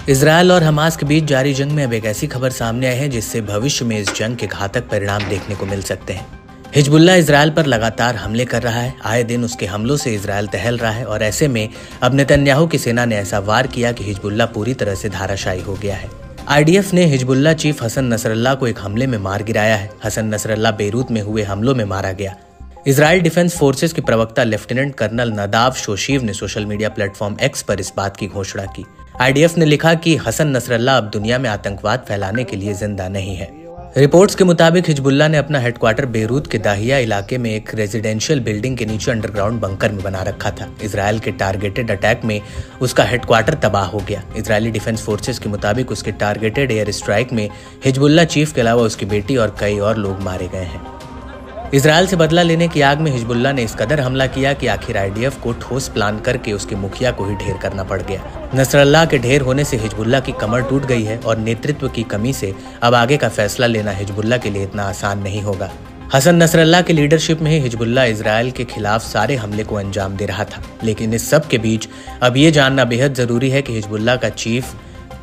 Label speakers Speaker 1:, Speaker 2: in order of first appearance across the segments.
Speaker 1: Israel और Hamas के बीच जारी जंग में अब एक ऐसी खबर सामने आई है जिससे भविष्य में इस जंग के घातक परिणाम देखने को मिल सकते हैं। हिजबुल्लाह इजरायल पर लगातार हमले कर रहा है। आए दिन उसके हमलों से इजरायल दहल रहा है और ऐसे में अब नेतन्याहू की सेना ने ऐसा वार किया कि हिजबुल्लाह पूरी तरह से धाराशायी हो गया है। IDF ने हिजबुल्लाह चीफ हसन नसरल्लाह को एक हमले में मार गिराया है। हसन नसरल्लाह बेरूत में हुए हमलों में मारा गया। इजरायल डिफेंस फोर्सेस के प्रवक्ता लेफ्टिनेंट कर्नल नदाव शोशीव ने सोशल मीडिया प्लेटफॉर्म X पर इस बात की घोषणा की। IDF ने लिखा कि हसन नसरल्लाह अब दुनिया में आतंकवाद फैलाने के लिए जिंदा नहीं है। रिपोर्ट्स के मुताबिक हिजबुल्लाह ने अपना हेडक्वार्टर बेरूत के दाहिया इलाके में एक रेजिडेंशियल बिल्डिंग के नीचे अंडरग्राउंड बंकर में बना रखा था। इजरायल के टारगेटेड अटैक में उसका हेडक्वार्टर तबाह हो गया। इजरायली डिफेंस फोर्सेस के मुताबिक उसके टारगेटेड एयर स्ट्राइक में हिजबुल्लाह चीफ के अलावा उसकी बेटी और कई और लोग मारे गए हैं। इजरायल से बदला लेने की आग में हिजबुल्लाह ने इस कदर हमला किया कि आखिर IDF को ठोस प्लान करके उसके मुखिया को ही ढेर करना पड़ गया। नसरल्लाह के ढेर होने से हिजबुल्लाह की कमर टूट गई है और नेतृत्व की कमी से अब आगे का फैसला लेना हिजबुल्लाह के लिए इतना आसान नहीं होगा। हसन नसरल्लाह की लीडरशिप में ही हिजबुल्लाह इजरायल के खिलाफ सारे हमले को अंजाम दे रहा था। लेकिन इस सब के बीच अब ये जानना बेहद जरूरी है कि हिजबुल्लाह का chief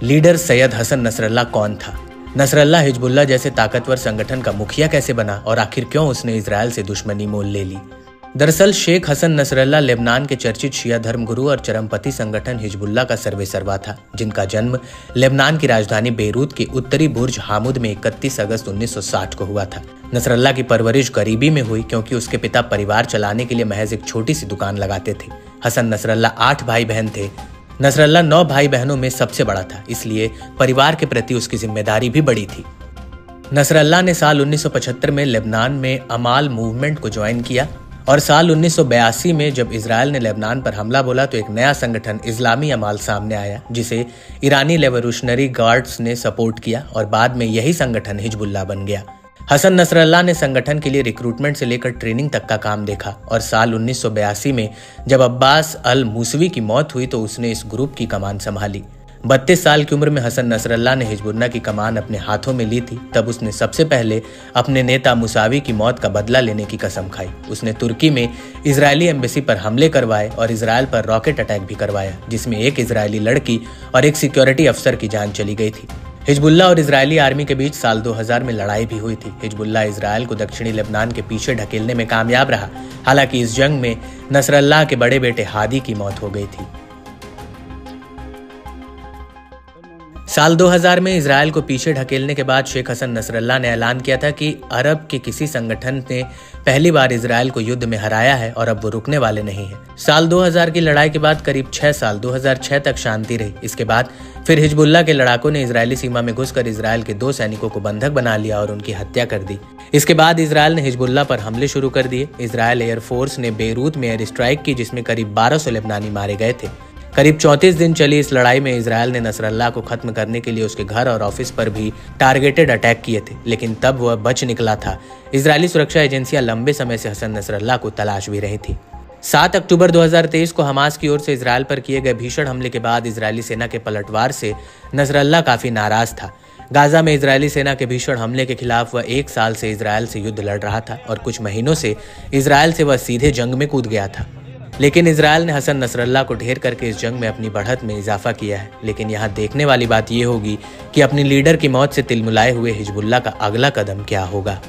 Speaker 1: leader Syed Hassan Nasrallah कौन था। नसरल्लाह हिजबुल्लाह जैसे ताकतवर संगठन का मुखिया कैसे बना और आखिर क्यों उसने इजरायल से दुश्मनी मोल ले ली। दरअसल शेख हसन नसरल्लाह लेबनान के चर्चित शिया धर्मगुरु और चरमपंथी संगठन हिजबुल्लाह का सर्वेसर्वा था, जिनका जन्म लेबनान की राजधानी बेरूत के उत्तरी बुर्ज हामुद में 31 अगस्त 1960 को हुआ था। नसरल्लाह की परवरिश गरीबी में हुई क्योंकि उसके पिता परिवार चलाने के लिए महज एक छोटी सी दुकान लगाते थे। हसन नसरल्लाह 8 भाई बहन थे। नसरल्लाह 9 भाई बहनों में सबसे बड़ा था, इसलिए परिवार के प्रति उसकी जिम्मेदारी भी बड़ी थी। नसरल्लाह ने साल 1975 में लेबनान में अमाल मूवमेंट को ज्वाइन किया और साल 1982 में जब इजरायल ने लेबनान पर हमला बोला तो एक नया संगठन इस्लामी अमाल सामने आया, जिसे ईरानी रेवोल्यूशनरी गार्ड्स ने सपोर्ट किया और बाद में यही संगठन हिजबुल्लाह बन गया। हसन नसरल्लाह ने संगठन के लिए रिक्रूटमेंट से लेकर ट्रेनिंग तक का काम देखा और साल 1982 में जब अब्बास अल मूसवी की मौत हुई तो उसने इस ग्रुप की कमान संभाली। 32 साल की उम्र में हसन नसरल्लाह ने हिजबुल्लाह की कमान अपने हाथों में ली थी। तब उसने सबसे पहले अपने नेता मुसावी की मौत का बदला लेने की कसम खाई। उसने तुर्की में इजरायली एम्बेसी पर हमले करवाए और इजरायल पर रॉकेट अटैक भी करवाया, जिसमें एक इजरायली लड़की और एक सिक्योरिटी अफसर की जान चली गई थी। हिजबुल्लाह और इजरायली आर्मी के बीच साल 2000 में लड़ाई भी हुई थी। हिजबुल्लाह इजरायल को दक्षिणी लेबनान के पीछे ढकेलने में कामयाब रहा। हालांकि इस जंग में नसरल्लाह के बड़े बेटे हादी की मौत हो गई थी। साल 2000 में इजरायल को पीछे ढकेलने के बाद शेख हसन नसरल्लाह ने ऐलान किया था कि अरब के किसी संगठन ने पहली बार इजरायल को युद्ध में हराया है और अब वो रुकने वाले नहीं है। साल 2000 की लड़ाई के बाद करीब 6 साल 2006 तक शांति रही। इसके बाद फिर हिजबुल्लाह के लड़ाकों ने इजरायली सीमा में घुसकर इजरायल के 2 सैनिकों को बंधक बना लिया और उनकी हत्या कर दी। इसके बाद इजरायल ने हिजबुल्लाह पर हमले शुरू कर दिए। इजरायल एयरफोर्स ने बेरूत में एयर स्ट्राइक की, जिसमें करीब 1200 लेबनानी मारे गए थे। करीब 34 दिन चली इस लड़ाई में इजरायल ने नसरल्लाह को खत्म करने के लिए उसके घर और ऑफिस पर भी टारगेटेड अटैक किए थे, लेकिन तब वह बच निकला था। इजरायली सुरक्षा एजेंसियां लंबे समय से हसन नसरल्लाह को तलाश भी रही थी। 7 अक्टूबर 2023 को हमास की ओर से इजरायल पर किए गए भीषण हमले के बाद इजरायली सेना के पलटवार से नसरल्लाह काफी नाराज था। गाजा में इजरायली सेना के भीषण हमले के खिलाफ वह 1 साल से इजरायल से युद्ध लड़ रहा था और कुछ महीनों से इजरायल से वह सीधे जंग में कूद गया था। लेकिन इजरायल ने हसन नसरल्लाह को ढेर करके इस जंग में अपनी बढ़त में इजाफा किया है। लेकिन यहाँ देखने वाली बात यह होगी कि अपनी लीडर की मौत से तिलमिलाए हुए हिजबुल्लाह का अगला कदम क्या होगा।